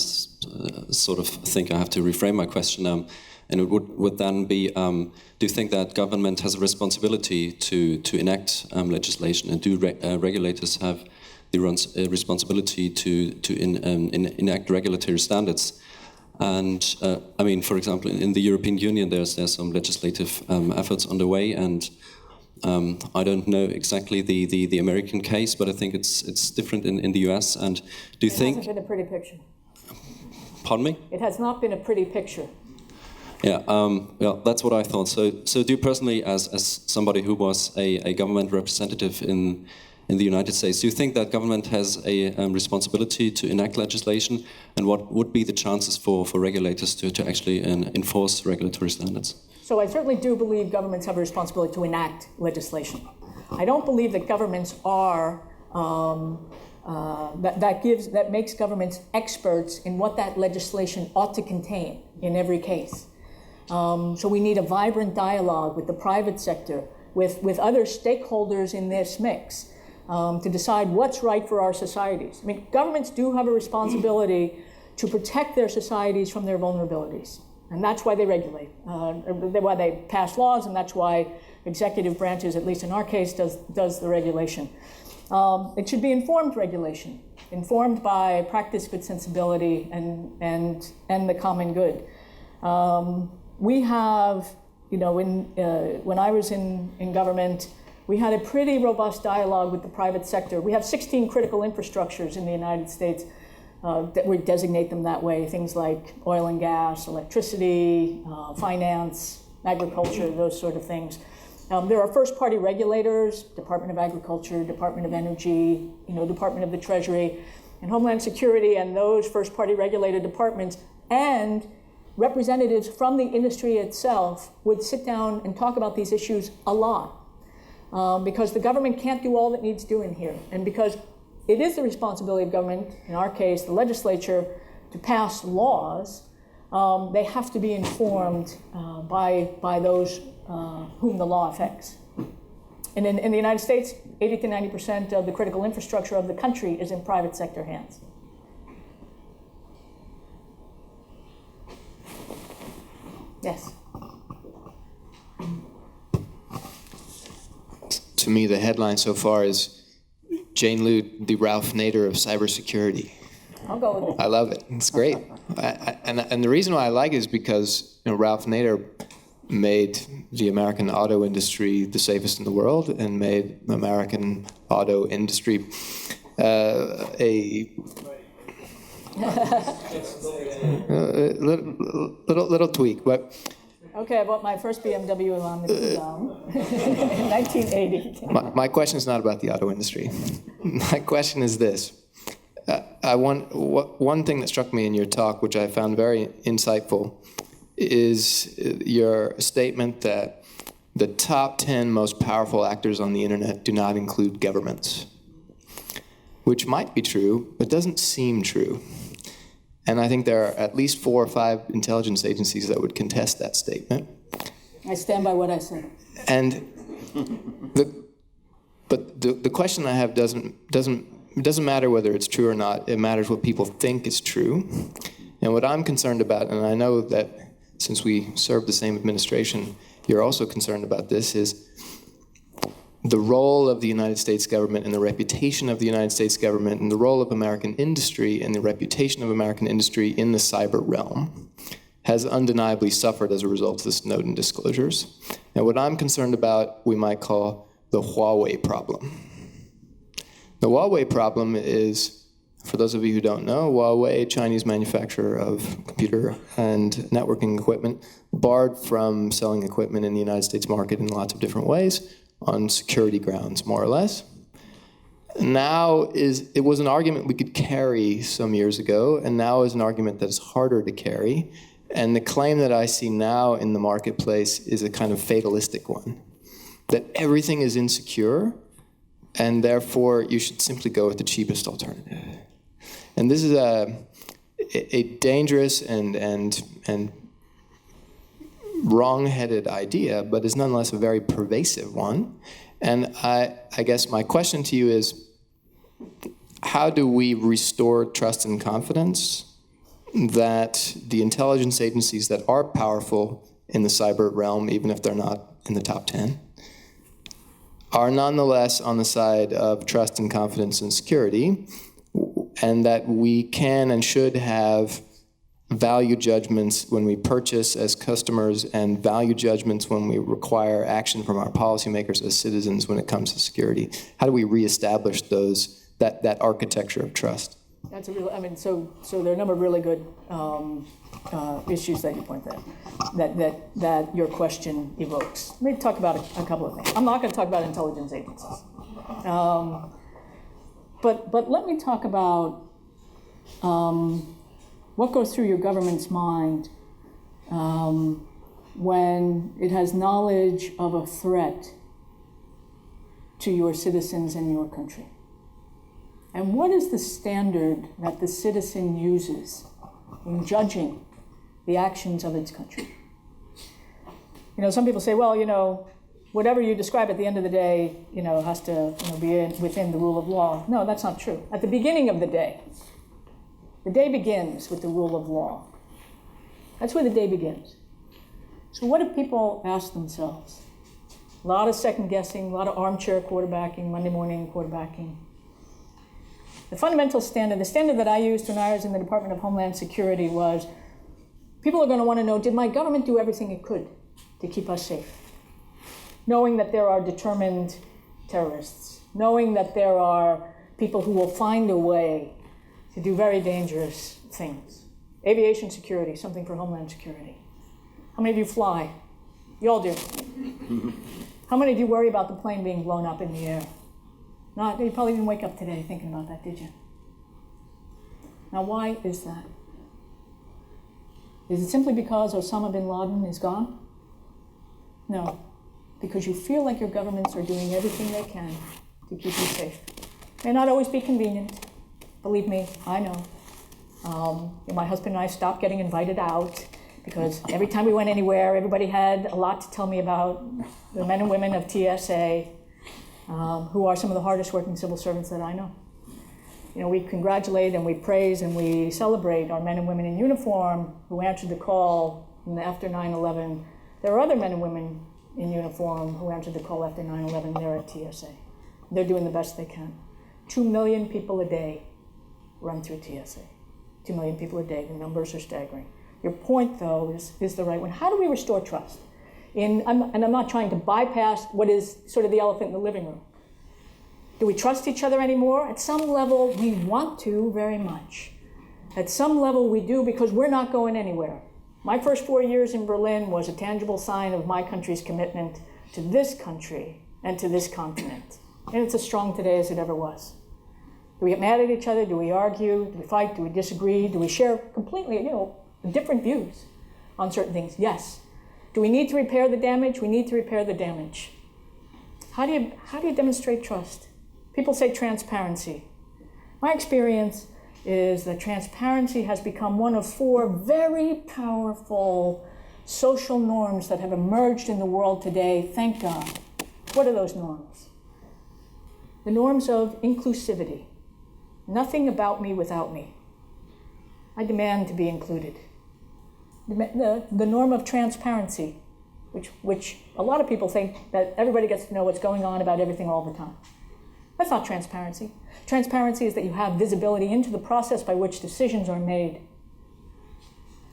sort of think I have to reframe my question. And it would then be, do you think that government has a responsibility to enact legislation, and do regulators have the responsibility to enact regulatory standards? And I mean, for example, in the European Union, there's some legislative efforts underway, and I don't know exactly the American case, but I think it's different in the US. And do you think... It hasn't been a pretty picture. Pardon me? It has not been a pretty picture. Yeah, well, that's what I thought. So do you personally, as somebody who was a government representative in the United States, do you think that government has a responsibility to enact legislation? And what would be the chances for regulators to actually enforce regulatory standards? So I certainly do believe governments have a responsibility to enact legislation. I don't believe that governments are, that makes governments experts in what that legislation ought to contain in every case. So we need a vibrant dialogue with the private sector, with other stakeholders in this mix, to decide what's right for our societies. I mean, governments do have a responsibility to protect their societies from their vulnerabilities. And that's why they regulate, why they pass laws, and that's why executive branches, at least in our case, does the regulation. It should be informed regulation, informed by practice, good sensibility, and the common good. We have, when I was in government, we had a pretty robust dialogue with the private sector. We have 16 critical infrastructures in the United States. That we designate them that way, things like oil and gas, electricity, finance, agriculture, those sort of things. There are first-party regulators, Department of Agriculture, Department of Energy, Department of the Treasury, and Homeland Security, and those first-party regulated departments, and representatives from the industry itself would sit down and talk about these issues a lot, because the government can't do all that needs doing here, and because it is the responsibility of government, in our case, the legislature, to pass laws. They have to be informed by those whom the law affects. And in the United States, 80 to 90% of the critical infrastructure of the country is in private sector hands. Yes. To me, the headline so far is Jane Lute, the Ralph Nader of cybersecurity. I'll go with it. I love it. It's great. And the reason why I like it is because Ralph Nader made the American auto industry the safest in the world and made the American auto industry a little tweak, but. Okay, I bought my first BMW on the Kudamm in 1980. My question is not about the auto industry. My question is this. One thing that struck me in your talk, which I found very insightful, is your statement that the top 10 most powerful actors on the internet do not include governments, which might be true, but doesn't seem true. And I think there are at least 4 or 5 intelligence agencies that would contest that statement. I stand by what I said. And the question I have it doesn't matter whether it's true or not. It matters what people think is true. And what I'm concerned about, and I know that since we serve the same administration, you're also concerned about this, is the role of the United States government and the reputation of the United States government and the role of American industry and the reputation of American industry in the cyber realm has undeniably suffered as a result of the Snowden disclosures. And what I'm concerned about, we might call the Huawei problem. The Huawei problem is, for those of you who don't know, Huawei, Chinese manufacturer of computer and networking equipment, barred from selling equipment in the United States market in lots of different ways, on security grounds, more or less. Now it was an argument we could carry some years ago, and now is an argument that is harder to carry. And the claim that I see now in the marketplace is a kind of fatalistic one, that everything is insecure, and therefore you should simply go with the cheapest alternative. And this is a dangerous and wrong-headed idea, but is nonetheless a very pervasive one. And I guess my question to you is, how do we restore trust and confidence that the intelligence agencies that are powerful in the cyber realm, even if they're not in the top 10, are nonetheless on the side of trust and confidence and security, and that we can and should have value judgments when we purchase as customers and value judgments when we require action from our policymakers as citizens when it comes to security? How do we reestablish that architecture of trust? That's a real, so there are a number of really good issues that you point out, that your question evokes. Let me talk about a couple of things. I'm not going to talk about intelligence agencies. But let me talk about what goes through your government's mind when it has knowledge of a threat to your citizens and your country. And what is the standard that the citizen uses in judging the actions of its country? Some people say, well, whatever you describe at the end of the day, has to be within the rule of law. No, that's not true. At the beginning of the day begins with the rule of law. That's where the day begins. So what do people ask themselves? A lot of second guessing, a lot of armchair quarterbacking, Monday morning quarterbacking. The fundamental standard, the standard that I used when I was in the Department of Homeland Security was, people are going to want to know, did my government do everything it could to keep us safe? Knowing that there are determined terrorists, knowing that there are people who will find a way to do very dangerous things. Aviation security, something for Homeland Security. How many of you fly? You all do. How many of you worry about the plane being blown up in the air? Not, you probably didn't wake up today thinking about that, did you? Now, why is that? Is it simply because Osama bin Laden is gone? No, because you feel like your governments are doing everything they can to keep you safe. May not always be convenient. Believe me, I know. My husband and I stopped getting invited out because every time we went anywhere, everybody had a lot to tell me about the men and women of TSA, who are some of the hardest working civil servants that I know. We congratulate and we praise and we celebrate our men and women in uniform who answered the call after 9/11. There are other men and women in uniform who answered the call after 9/11. They're at TSA. They're doing the best they can. 2 million people a day run through TSA. 2 million people a day. The numbers are staggering. Your point, though, is the right one. How do we restore trust? And I'm not trying to bypass what is sort of the elephant in the living room. Do we trust each other anymore? At some level, we want to very much. At some level, we do because we're not going anywhere. My first 4 years in Berlin was a tangible sign of my country's commitment to this country and to this continent. And it's as strong today as it ever was. Do we get mad at each other? Do we argue? Do we fight? Do we disagree? Do we share completely, different views on certain things? Yes. Do we need to repair the damage? We need to repair the damage. How do you demonstrate trust? People say transparency. My experience is that transparency has become one of 4 very powerful social norms that have emerged in the world today, thank God. What are those norms? The norms of inclusivity. Nothing about me without me. I demand to be included. The norm of transparency, which a lot of people think that everybody gets to know what's going on about everything all the time. That's not transparency. Transparency is that you have visibility into the process by which decisions are made.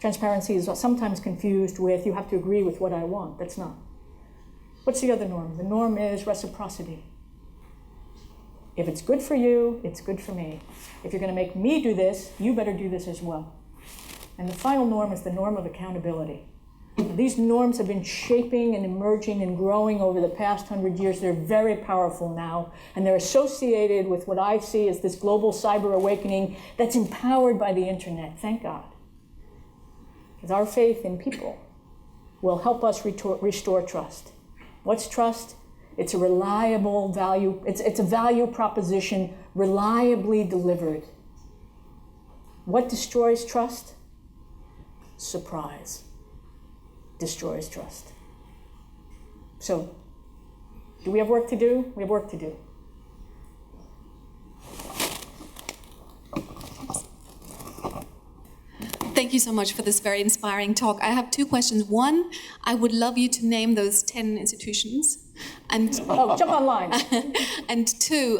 Transparency is sometimes confused with you have to agree with what I want. That's not. What's the other norm? The norm is reciprocity. If it's good for you, it's good for me. If you're going to make me do this, you better do this as well. And the final norm is the norm of accountability. These norms have been shaping and emerging and growing over the past 100 years. They're very powerful now, and they're associated with what I see as this global cyber awakening that's empowered by the internet, thank God. Because our faith in people will help us restore trust. What's trust? It's a reliable value, it's a value proposition reliably delivered. What destroys trust? Surprise. Destroys trust. So, do we have work to do? We have work to do. Thank you so much for this very inspiring talk. I have 2 questions. One, I would love you to name those 10 institutions. And jump online. And 2,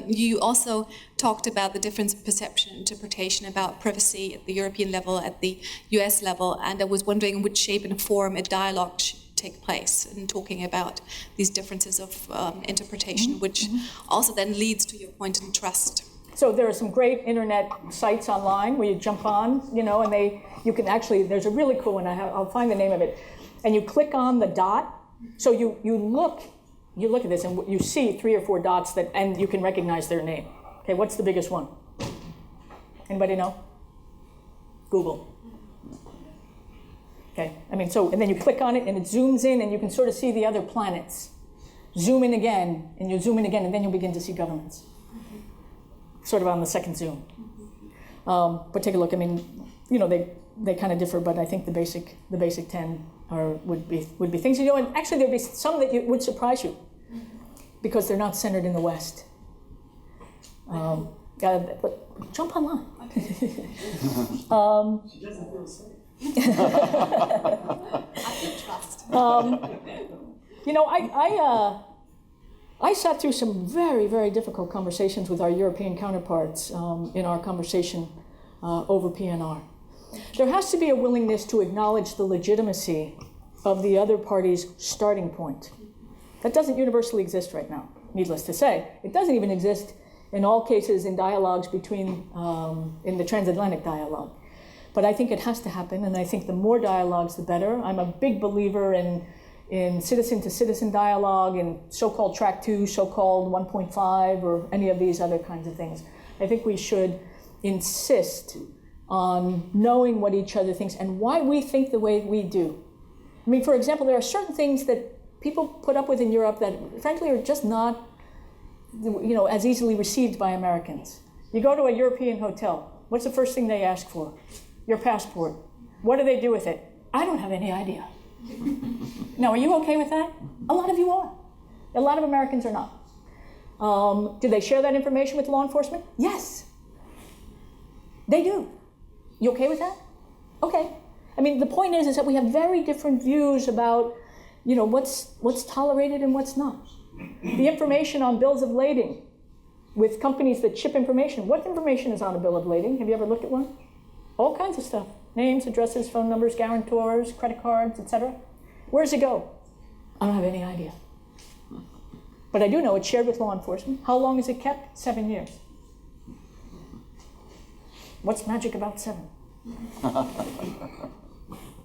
you also talked about the difference of perception and interpretation about privacy at the European level, at the US level, and I was wondering in which shape and form a dialogue should take place in talking about these differences of interpretation, which also then leads to your point in trust. So there are some great internet sites online where you jump on, and you can actually, there's a really cool one, I'll find the name of it, and you click on the dot. So you look at this and you see 3 or 4 dots and you can recognize their name. Okay, what's the biggest one? Anybody know? Google. Okay, and then you click on it and it zooms in and you can sort of see the other planets. Zoom in again and you zoom in again and then you'll begin to see governments. Sort of on the second zoom. But take a look, they kind of differ, but I think the basic 10 would be things, and actually there'd be some that would surprise you because they're not centered in the West. But jump online. She doesn't feel safe. I feel trust. I sat through some very, very difficult conversations with our European counterparts in our conversation over PNR. There has to be a willingness to acknowledge the legitimacy of the other party's starting point. That doesn't universally exist right now, needless to say. It doesn't even exist in all cases in dialogues in the transatlantic dialogue. But I think it has to happen, and I think the more dialogues, the better. I'm a big believer in citizen-to-citizen dialogue, in so-called Track 2, so-called 1.5, or any of these other kinds of things. I think we should insist on knowing what each other thinks and why we think the way we do. I mean, for example, there are certain things that people put up with in Europe that, frankly, are just not, as easily received by Americans. You go to a European hotel. What's the first thing they ask for? Your passport. What do they do with it? I don't have any idea. Now, are you okay with that? A lot of you are. A lot of Americans are not. Do they share that information with law enforcement? Yes. They do. You okay with that? Okay. I mean, the point is that we have very different views about, what's tolerated and what's not. The information on bills of lading with companies that ship information. What information is on a bill of lading? Have you ever looked at one? All kinds of stuff. Names, addresses, phone numbers, guarantors, credit cards, etc. Where does it go? I don't have any idea. But I do know it's shared with law enforcement. How long is it kept? 7 years. What's magic about 7?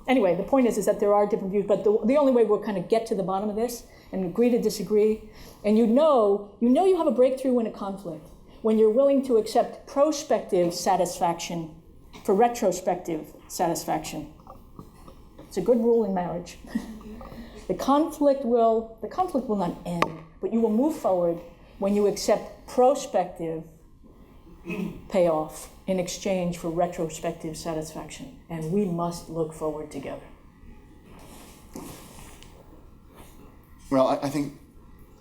Anyway, the point is that there are different views, but the only way we'll kind of get to the bottom of this and agree to disagree, and you know you have a breakthrough in a conflict when you're willing to accept prospective satisfaction for retrospective satisfaction. It's a good rule in marriage. The conflict will not end, but you will move forward when you accept prospective payoff in exchange for retrospective satisfaction. And we must look forward together. Well, I think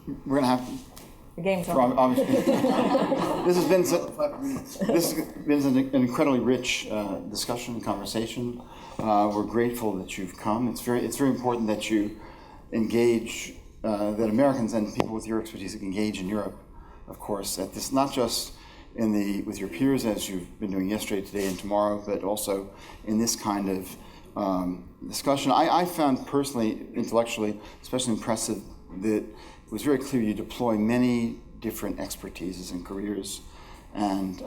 we're going to have the game's on. This has been an incredibly rich discussion and conversation. We're grateful that you've come. It's very important that you engage, that Americans and people with your expertise engage in Europe, of course, at this, not just with your peers as you've been doing yesterday, today, and tomorrow, but also in this kind of discussion. I found personally, intellectually, especially impressive that it was very clear you deploy many different expertises and careers, and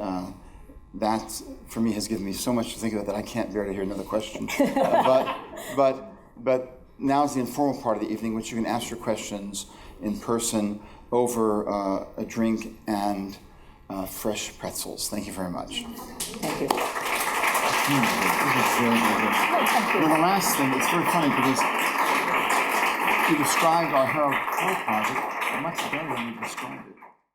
that, for me, has given me so much to think about that I can't bear to hear another question. But now is the informal part of the evening, which you can ask your questions in person over a drink and fresh pretzels. Thank you very much. Thank you. This is really, really good. Well, the last thing, it's very funny because you described our Harold Project much better than you described it.